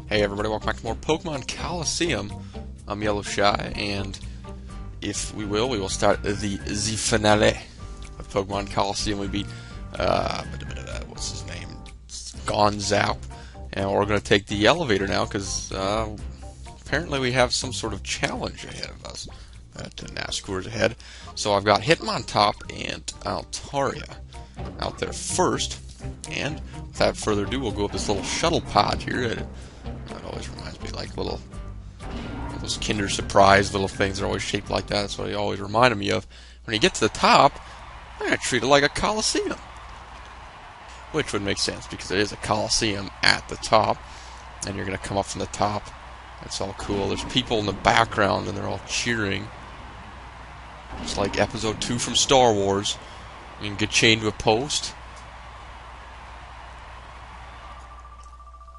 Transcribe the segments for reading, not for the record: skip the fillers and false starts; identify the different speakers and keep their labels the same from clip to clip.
Speaker 1: Hey everybody, welcome back to more Pokemon Colosseum. I'm YellowShy, and if we will start the finale of Pokemon Colosseum. We beat, what's his name? Gonzap. And we're going to take the elevator now, because apparently we have some sort of challenge ahead of us. Nazgul's ahead. So I've got Hitmontop and Altaria out there first. And without further ado, we'll go up this little shuttle pod here. That always reminds me, like little those Kinder Surprise little things are always shaped like that. That's what they always reminded me of. When you get to the top, they're going to treat it like a Colosseum. Which would make sense, because it is a Colosseum at the top. And you're going to come up from the top. That's all cool. There's people in the background, and they're all cheering. It's like Episode 2 from Star Wars. You can get chained to a post.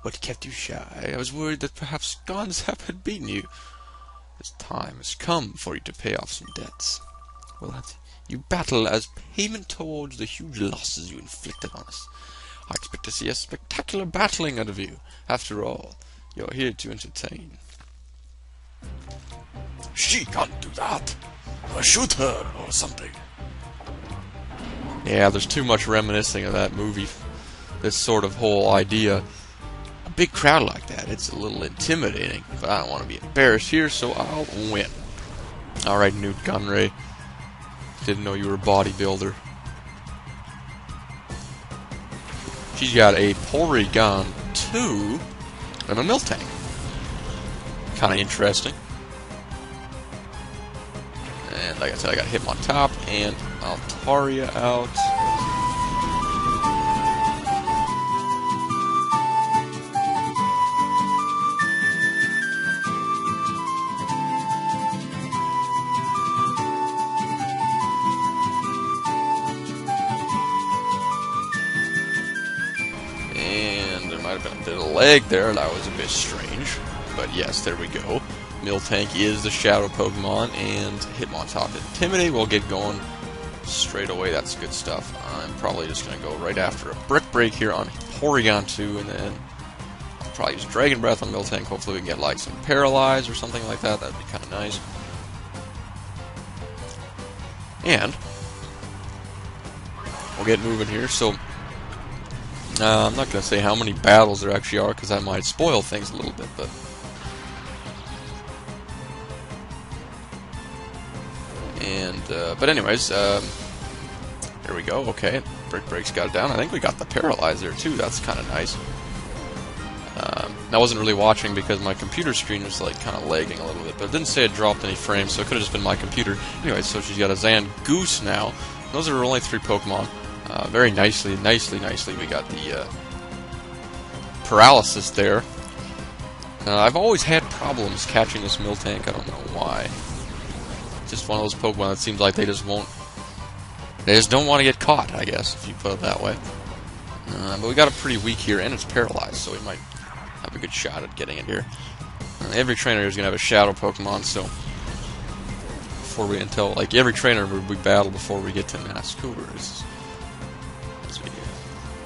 Speaker 1: What kept you shy? I was worried that perhaps Gonzap had beaten you. This time has come for you to pay off some debts. Well, you battle as payment towards the huge losses you inflicted on us. I expect to see a spectacular battling out of you. After all, you're here to entertain. She can't do that. Or shoot her, or something. Yeah, there's too much reminiscing of that movie. This sort of whole idea. A big crowd like that, it's a little intimidating, but I don't want to be embarrassed here, so I'll win. Alright, Newt Gunray. Didn't know you were a bodybuilder. She's got a Porygon 2 and a Miltank. Kind of interesting. And like I said, I got Hitmontop and Altaria out. Might have been a bit of lag there, that was a bit strange. But yes, there we go. Miltank is the Shadow Pokemon, and Hitmontop Intimidate will get going straight away. That's good stuff. I'm probably just going to go right after a Brick Break here on Porygon 2, and then I'll probably use Dragon Breath on Miltank. Hopefully we can get like some Paralyze or something like that. That'd be kind of nice. And we'll get moving here. So I'm not going to say how many battles there actually are, because that might spoil things a little bit, but anyways, here we go. Okay, Brick Break's got it down. I think we got the Paralyze there too. That's kind of nice. I wasn't really watching because my computer screen was like kind of lagging a little bit, but it didn't say it dropped any frames, so it could have just been my computer. Anyway, so she's got a Zangoose now. Those are only 3 Pokemon. Very nicely, we got the Paralysis there. I've always had problems catching this Miltank. I don't know why. Just one of those Pokemon that seems like they just don't want to get caught, I guess, if you put it that way. But we got it pretty weak here, and it's paralyzed, so we might have a good shot at getting it here. Every trainer here is going to have a Shadow Pokemon, so every trainer we battle before we get to Nazgul.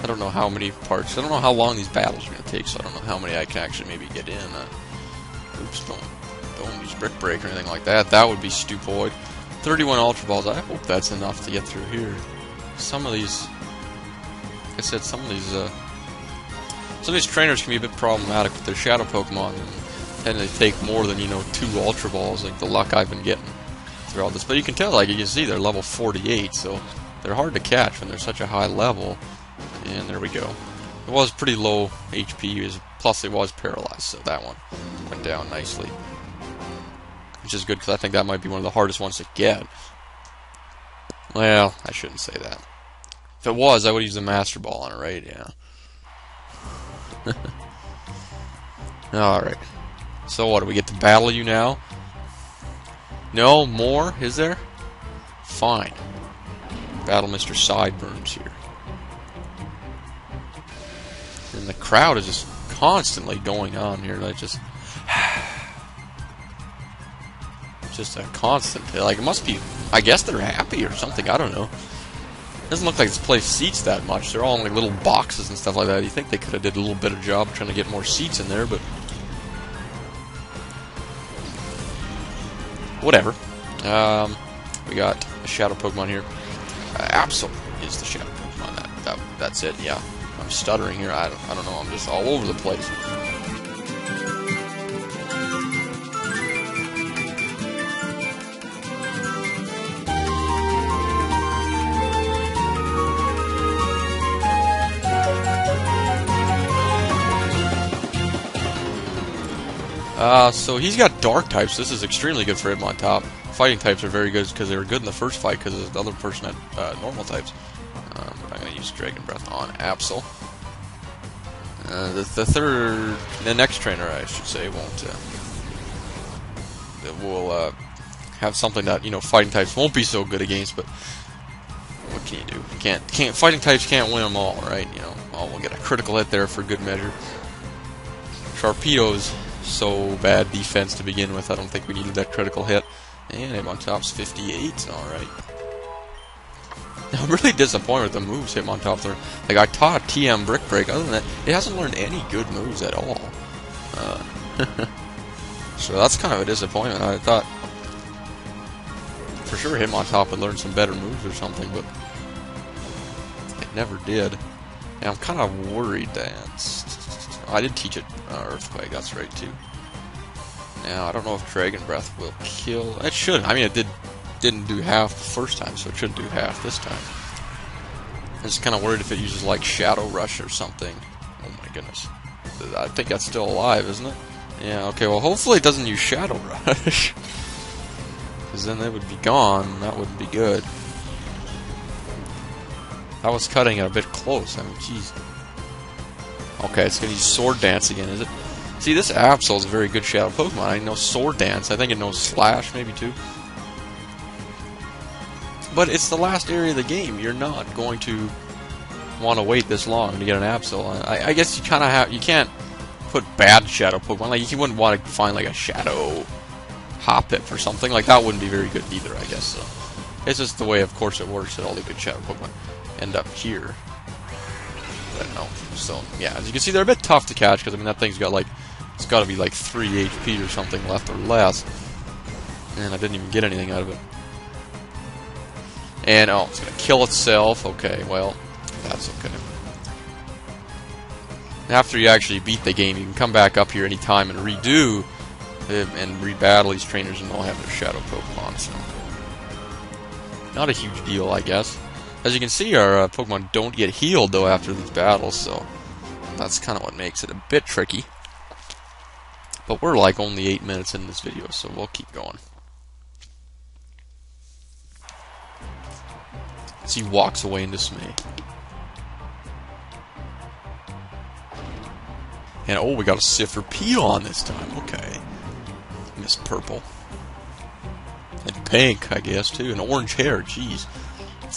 Speaker 1: I don't know how many parts. I don't know how long these battles are going to take, so I don't know how many I can actually maybe get in. Oops, don't use Brick Break or anything like that. That would be stupid. 31 Ultra Balls. I hope that's enough to get through here. Some of these, like I said, some of these trainers can be a bit problematic with their Shadow Pokemon, and they take more than 2 Ultra Balls, like the luck I've been getting throughout this. But you can tell, like you can see, they're level 48, so they're hard to catch when they're such a high level. And there we go. It was pretty low HP, plus it was paralyzed, so that one went down nicely. Which is good, because I think that might be one of the hardest ones to get. Well, I shouldn't say that. If it was, I would use the Master Ball on it, right? Yeah. Alright. So what, do we get to battle you now? No? More? Is there? Fine. Battle Mr. Sideburns here. And the crowd is just constantly going on here. Like just a constant. Like, it must be. I guess they're happy or something. I don't know. Doesn't look like this place seats that much. They're all in like little boxes and stuff like that. You think they could have did a little better job trying to get more seats in there, but whatever. We got a shadow Pokemon here. Absol is the shadow Pokemon. That's it. Yeah, I'm stuttering here. I don't know. I'm just all over the place. So he's got dark types. This is extremely good for Hitmontop. Fighting types are very good because they were good in the first fight because the other person had normal types. I'm going to use Dragon Breath on Absol. The next trainer, I should say, will have something that fighting types won't be so good against. But what can you do? Can't fighting types can't win them all, right? We'll get a critical hit there for good measure. Sharpedo's so bad defense to begin with. I don't think we needed that critical hit. And Hitmontop's 58. Alright. I'm really disappointed with the moves Hitmontop's learned. Like, I taught TM Brick Break. Other than that, it hasn't learned any good moves at all. So that's kind of a disappointment. I thought for sure Hitmontop would learn some better moves or something, but it never did. And I'm kind of worried that... I did teach it Earthquake, that's right, too. Now, I don't know if Dragon Breath will kill... It should. I mean, it didn't do half the first time, so it should do half this time. I'm just kind of worried if it uses, like, Shadow Rush or something. Oh, my goodness. I think that's still alive, isn't it? Yeah, okay, well, hopefully it doesn't use Shadow Rush. Because then they would be gone, and that wouldn't be good. I was cutting it a bit close. I mean, jeez. Okay, it's going to use Sword Dance again, is it? See, this Absol is a very good Shadow Pokemon. I know Sword Dance. I think it knows Slash, maybe, too. But it's the last area of the game. You're not going to want to wait this long to get an Absol. I guess you kind of have... You can't put bad Shadow Pokemon. Like, you wouldn't want to find, like, a Shadow Hoppip or something. Like, that wouldn't be very good either, I guess. So it's just the way, of course, it works that all the good Shadow Pokemon end up here. But no. So, yeah, as you can see, they're a bit tough to catch, because, I mean, that thing's got, like, it's got to be, like, 3 HP or something left or less. And I didn't even get anything out of it. And, oh, it's going to kill itself. Okay, well, that's okay. After you actually beat the game, you can come back up here anytime and redo and rebattle these trainers, and they'll have their Shadow Pokemon, so... Not a huge deal, I guess. As you can see, our Pokemon don't get healed, though, after these battles, so that's kind of what makes it a bit tricky. But we're, like, only 8 minutes in this video, so we'll keep going. As he walks away in dismay. And, oh, we got a Sifter Peon this time, okay. Miss Purple. And pink, I guess, too, and orange hair, jeez.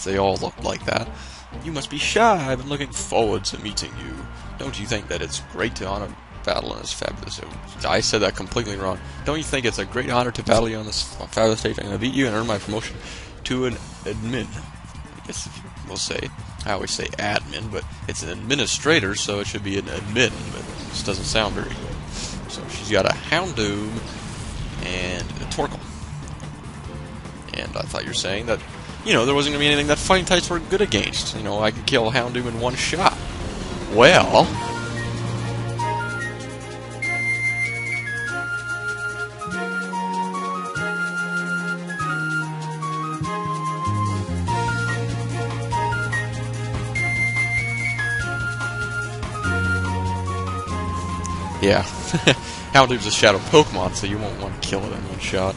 Speaker 1: They all look like that. You must be shy. I've been looking forward to meeting you. Don't you think that it's great to honor battle on this fabulous... I said that completely wrong. Don't you think it's a great honor to battle you on this fabulous stage? I'm going to beat you and earn my promotion to an admin. I guess we'll say... I always say admin, but it's an administrator, so it should be an admin, but this doesn't sound very good. So she's got a Houndoom and a Torkoal. And I thought you were saying that... there wasn't going to be anything that fighting types were good against. I could kill Houndoom in one shot. Well... Yeah. Houndoom's a Shadow Pokemon, so you won't want to kill it in one shot.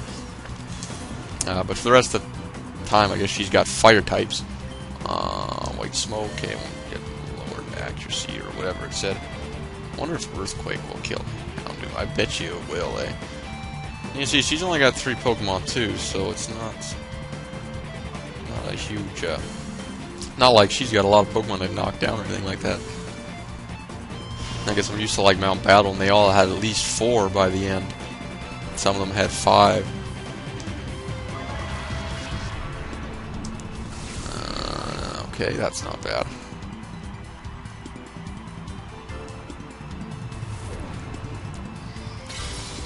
Speaker 1: But for the rest of the time, I guess she's got fire types. White Smoke, okay, won't get lowered accuracy or whatever it said. I wonder if Earthquake will kill Houndoom. I bet you it will, eh? You see, she's only got 3 Pokemon too, so it's not a huge, not like she's got a lot of Pokemon to knock down or anything like that. I guess I'm used to like Mount Battle, and they all had at least 4 by the end. Some of them had 5. Okay, that's not bad.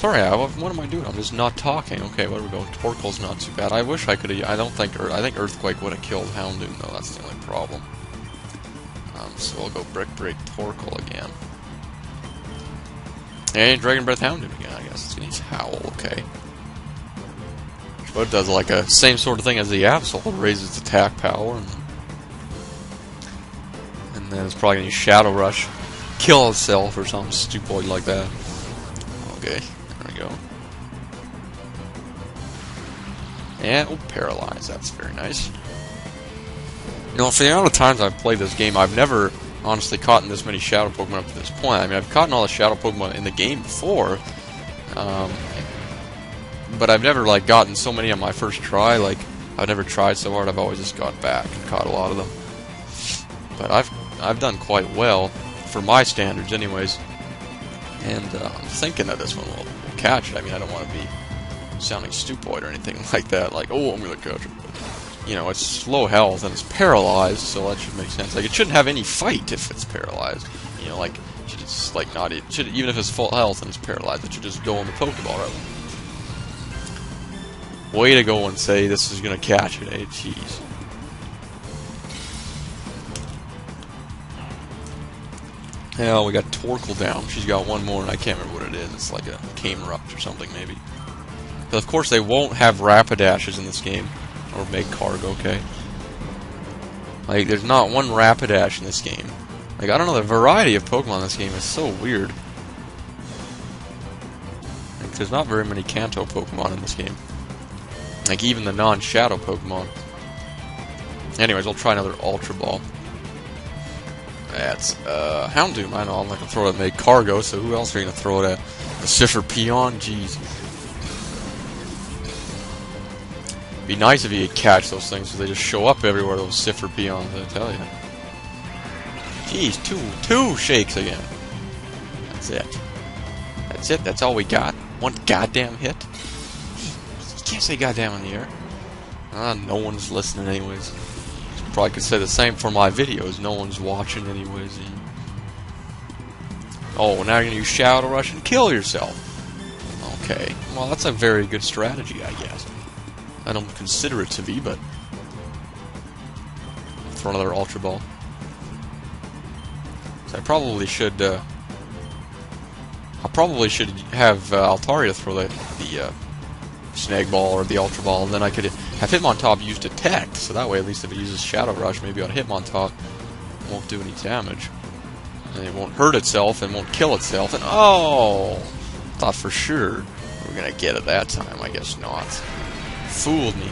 Speaker 1: Sorry, what am I doing? I'm just not talking. Okay, where do we go? Torkoal's not too bad. I wish I could have... I think Earthquake would have killed Houndoom, though. That's the only problem. So we'll go Brick Break Torkoal again. And Dragon Breath Houndoom again, I guess. It's Howl, okay. But it does like a same sort of thing as the Absol. It raises attack power, and then it's probably going to use Shadow Rush. Kill itself or something stupid like that. Okay, there we go. And, oh, Paralyze. That's very nice. You know, for the amount of times I've played this game, I've never honestly caught this many Shadow Pokemon up to this point. I mean, I've caught all the Shadow Pokemon in the game before, but I've never, like, gotten so many on my first try. Like, I've never tried so hard. I've always just got back and caught a lot of them. But I've done quite well, for my standards anyways. And I'm thinking that this one will catch it. I mean, I don't want to be sounding stupid or anything like that. Like, oh, I'm going to catch it. But, you know, it's slow health and it's paralyzed, so that should make sense. Like, it shouldn't have any fight if it's paralyzed. You know, like, it should just, like, not... even if it's full health and it's paralyzed, it should just go on the Pokeball route. Way to go and say this is going to catch it, eh? Jeez. Hell, we got Torkoal down. She's got one more, and I can't remember what it is. It's like a Camerupt or something, maybe. But of course, they won't have Rapidashes in this game. Or Magcargo, okay? Like, there's not one Rapidash in this game. Like, I don't know, the variety of Pokemon in this game is so weird. Like, there's not very many Kanto Pokemon in this game. Like, even the non-Shadow Pokemon. Anyways, we'll try another Ultra Ball. That's, Houndoom. I know, I'm not gonna throw it at Magcargo, so who else are you gonna throw it at? The Cipher Peon? Jeez. Be nice if you could catch those things, because they just show up everywhere, those Cipher Peons, I tell you. Jeez, two shakes again. That's it. That's it, that's all we got. One goddamn hit. You can't say goddamn in the air. No one's listening anyways. Probably could say the same for my videos. No one's watching anyways. Yeah. Oh, now you're going to use Shadow Rush and kill yourself. Okay. Well, that's a very good strategy, I guess. I don't consider it to be, but... throw another Ultra Ball. So I probably should have Altaria throw the Snag Ball or the Ultra Ball, and then I could have Hitmontop use Detect, so that way at least if it uses Shadow Rush, maybe on Hitmontop, it won't do any damage. And it won't hurt itself and won't kill itself, and oh! Thought for sure we were gonna get it that time, I guess not. Fooled me.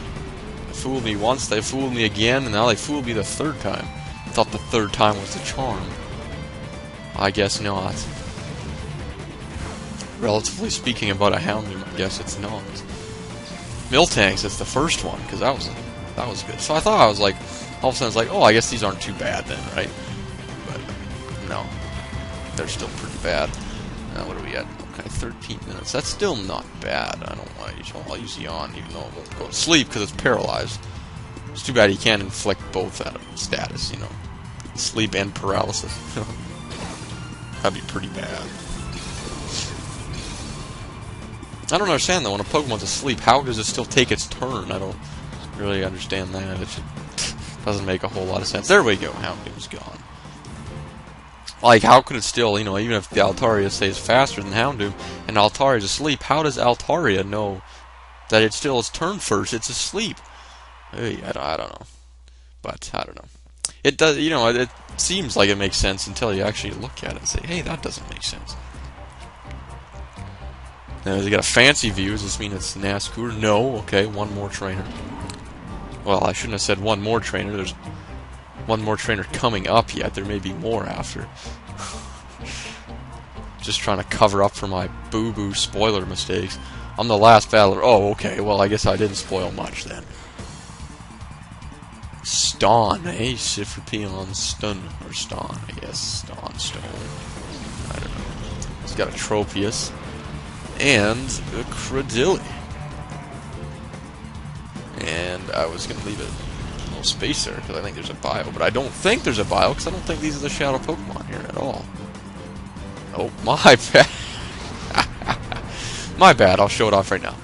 Speaker 1: They fooled me once, they fooled me again, and now they fooled me the third time. Thought the third time was the charm. I guess not. Relatively speaking about a Houndoom, I guess it's not. Miltanks, it's the first one, because that was good. So I thought, I was like, all of a sudden it's like, oh, I guess these aren't too bad then, right? But, no. They're still pretty bad. Now, what are we at? Okay, 13 minutes. That's still not bad. I don't want to use... I'll use Yawn, even though it won't go to sleep, because it's paralyzed. It's too bad you can't inflict both out of status, you know. Sleep and paralysis. That'd be pretty bad. I don't understand, though, when a Pokemon's asleep, how does it still take its turn? I don't really understand that. It doesn't make a whole lot of sense. There we go, Houndoom's gone. Like, how could it still, you know, even if the Altaria stays faster than Houndoom, and Altaria's asleep, how does Altaria know that it's still its turn first? It's asleep. Hey, I don't know. But, I don't know. It does, you know, it seems like it makes sense until you actually look at it and say, hey, that doesn't make sense. Now, they got a fancy view. Does this mean it's Nazgûl? No. Okay, one more trainer. Well, I shouldn't have said one more trainer. There's one more trainer coming up yet. There may be more after. Just trying to cover up for my boo-boo spoiler mistakes. I'm the last battler. Oh, okay. Well, I guess I didn't spoil much then. Ston. Hey, Cipher Peon Stun. Or Ston, I guess. Stone. I don't know. It's got a Tropius. And a Cradilly. And I was going to leave a little space there, because I think there's a bio. But I don't think there's a bio, because I don't think these are the Shadow Pokemon here at all. Oh, my bad. My bad, I'll show it off right now.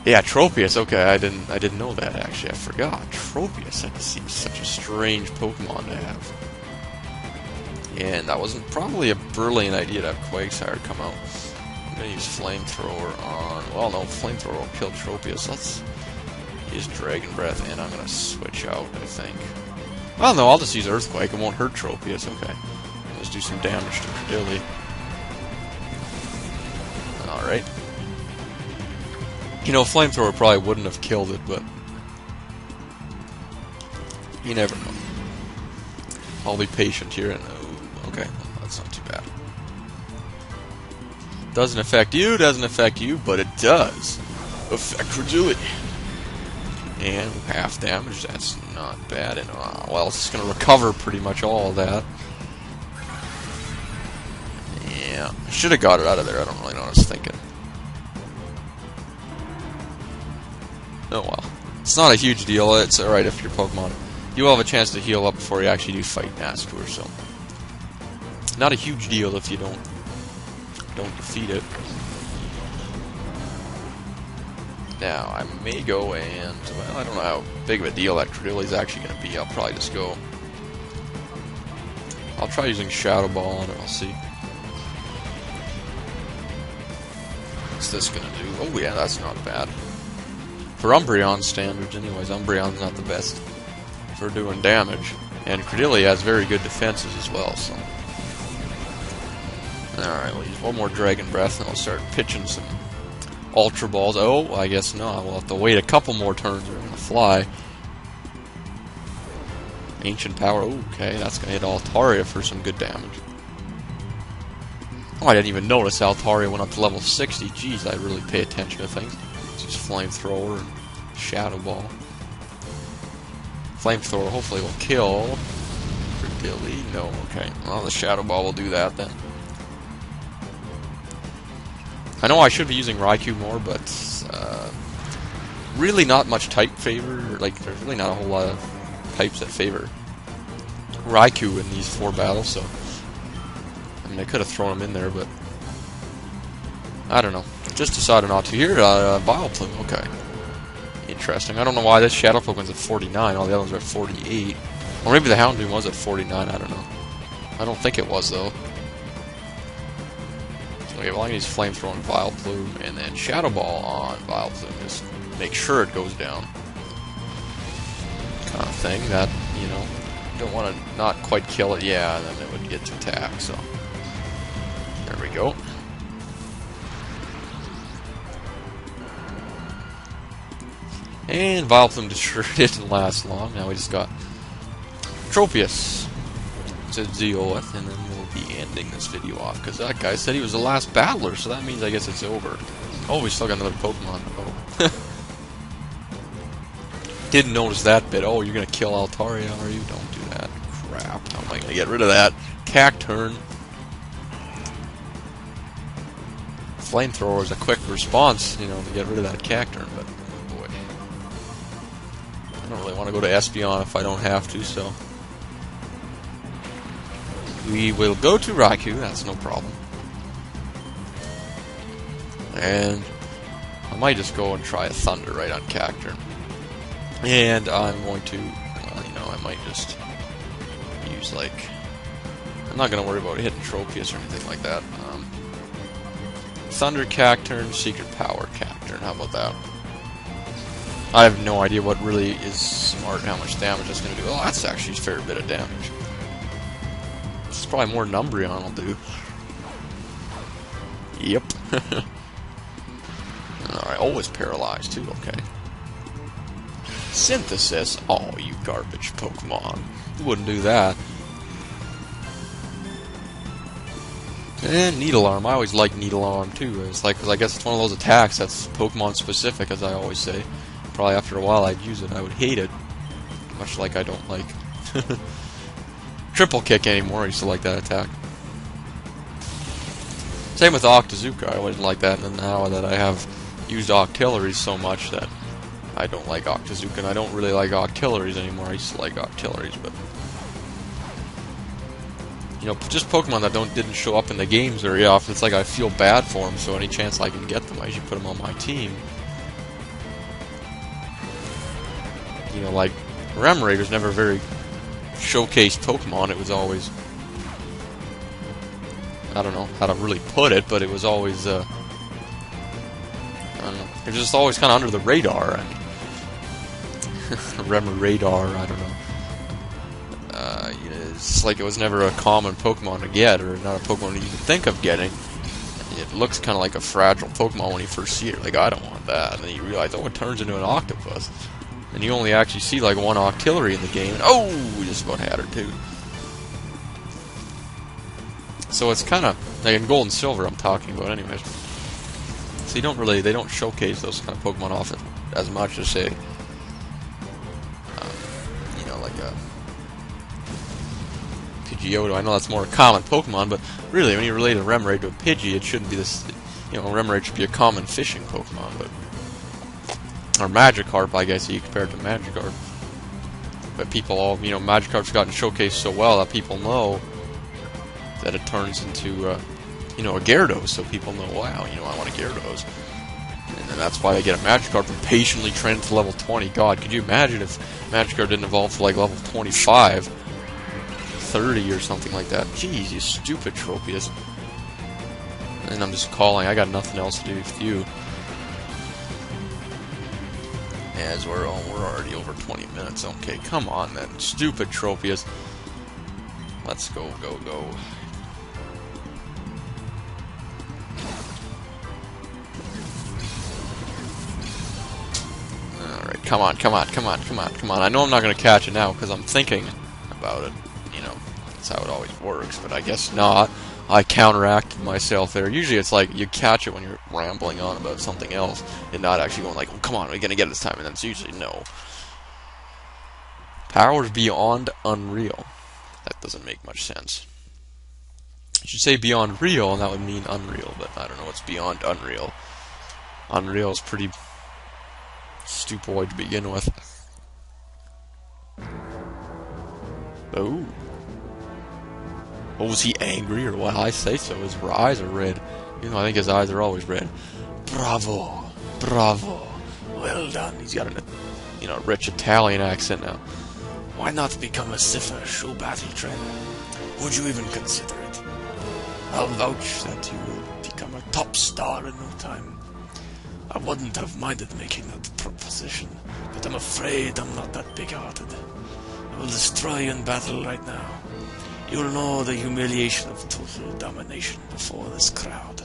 Speaker 1: Yeah, Tropius. Okay, I didn't know that actually. I forgot. Tropius. That seems such a strange Pokemon to have. And that wasn't probably a brilliant idea to have Quagsire come out. I'm gonna use Flamethrower on. Well, no, Flamethrower will kill Tropius. Let's use Dragon Breath, and I'm gonna switch out. I think. Well, no, I'll just use Earthquake. It won't hurt Tropius. Okay. Let's do some damage to Credilli. All right. You know, Flamethrower probably wouldn't have killed it, but you never know. I'll be patient here, and okay, that's not too bad. Doesn't affect you, but it does affect Credilli. And half damage, that's not bad. And well, it's just going to recover pretty much all of that. Yeah, I should have got it out of there. I don't really know what I was thinking. Oh well. It's not a huge deal. It's alright if your Pokemon... You will have a chance to heal up before you actually do fight Nastur, so... Not a huge deal if you don't defeat it. Now, I may go and... Well, I don't know how big of a deal that Credilli is actually going to be. I'll probably just go... I'll try using Shadow Ball on it, I'll see. What's this going to do? Oh yeah, that's not bad. For Umbreon standards, anyways, Umbreon's not the best for doing damage. And Credilli has very good defenses as well, so... Alright, we'll use one more Dragon Breath, and I'll start pitching some Ultra Balls. Oh, I guess not. We'll have to wait a couple more turns. We're going to fly. Ancient Power. Okay, that's going to hit Altaria for some good damage. Oh, I didn't even notice Altaria went up to level 60. Jeez, I really pay attention to things. Just Flamethrower and Shadow Ball. Flamethrower hopefully will kill Credilli. No, okay. Well, the Shadow Ball will do that then. I know I should be using Raikou more, but really not much type favor. Like, there's really not a whole lot of types that favor Raikou in these 4 battles, so... I mean, I could have thrown him in there, but... I don't know. Just decided not to. Here, Vileplume, okay. Interesting. I don't know why this Shadow Pokemon's at 49, all the other ones are at 48. Or maybe the Houndoom was at 49, I don't know. I don't think it was, though. Okay, well, I'm going to use Flamethrower on Vileplume, and then Shadow Ball on Vileplume. Just make sure it goes down. Kind of thing that, you know, don't want to not quite kill it. Yeah, and then it would get to attack, so... There we go. And Vileplume sure didn't last long. Now we just got Tropius to deal with, and then we'll be ending this video off, because that guy said he was the last battler, so that means I guess it's over. Oh, we still got another Pokemon. Oh. Didn't notice that bit. Oh, you're going to kill Altaria, are you? Don't do that. Crap. How am I going to get rid of that? Cacturn. Flamethrower is a quick response, you know, to get rid of that Cacturn, but oh boy. I don't really want to go to Espeon if I don't have to, so... We will go to Raikou, that's no problem. And I might just go and try a Thunder right on Cacturn. And I'm going to, you know, I might just use, like... I'm not going to worry about hitting Tropius or anything like that. Thunder Cacturn, Secret Power Cacturn, how about that? I have no idea what really is smart, how much damage that's going to do. Oh, that's actually a fair bit of damage. This is probably more than Umbreon will do. Yep. Alright, always paralyzed too, okay. Synthesis. Oh, you garbage Pokemon. You wouldn't do that. And Needle Arm. I always like Needle Arm too. It's like, because I guess it's one of those attacks that's Pokemon specific, as I always say. Probably after a while I'd use it. I would hate it. Much like I don't like Triple Kick anymore. I used to like that attack. Same with Octazooka, I always like that, and now that I have used Octilleries so much that I don't like Octazooka, and I don't really like Octilleries anymore. I used to like Octilleries, but you know, just Pokemon that didn't show up in the games very often. It's like I feel bad for them, so any chance I can get them, I usually put them on my team. You know, like Remoraid was never very showcased Pokemon. It was always, I don't know how to really put it, but it was always, I don't know, it was just always kind of under the radar. I mean, Remoradar, I don't know. It's like it was never a common Pokemon to get, or not a Pokemon you even think of getting. It looks kind of like a fragile Pokemon when you first see it. Like, I don't want that. And then you realize, oh, it turns into an octopus. And you only actually see like one Octillery in the game. And, oh, we just about had her too. So it's kind of like in Gold and Silver I'm talking about, anyways. So you don't really, they don't showcase those kind of Pokemon often as much as say, you know, like a Pidgeotto. I know that's more a common Pokemon, but really, when you relate a Remoraid to a Pidgey, it shouldn't be this. You know, Remoraid should be a common fishing Pokemon, but or Magikarp, I guess you compare it to Magikarp. But people all, you know, Magikarp's gotten showcased so well that people know that it turns into, you know, a Gyarados, so people know, wow, you know, I want a Gyarados. And then that's why they get a Magikarp and patiently train it to level 20. God, could you imagine if Magikarp didn't evolve to like level 25, 30 or something like that? Jeez, you stupid Tropius. And I'm just calling, I got nothing else to do with you. As we're already over 20 minutes. Okay, come on then, stupid Tropius. Let's go, go, go. Alright, come on, come on, come on, come on, come on. I know I'm not going to catch it now because I'm thinking about it. You know, that's how it always works, but I guess not. I counteracted myself there. Usually it's like you catch it when you're rambling on about something else and not actually going like, oh, come on, we're going to get it this time, and then it's usually no. Powers beyond unreal. That doesn't make much sense. You should say beyond real, and that would mean unreal, but I don't know what's beyond unreal. Unreal is pretty stupoid to begin with. Oh. Oh, was he angry or what? I say so. His eyes are red. You know, I think his eyes are always red. Bravo. Bravo. Well done. He's got a, you know, rich Italian accent now. Why not become a Siffer show battle trainer? Would you even consider it? I'll vouch that you will become a top star in no time. I wouldn't have minded making that proposition, but I'm afraid I'm not that big-hearted. I will destroy you in battle right now. You'll know the humiliation of total domination before this crowd.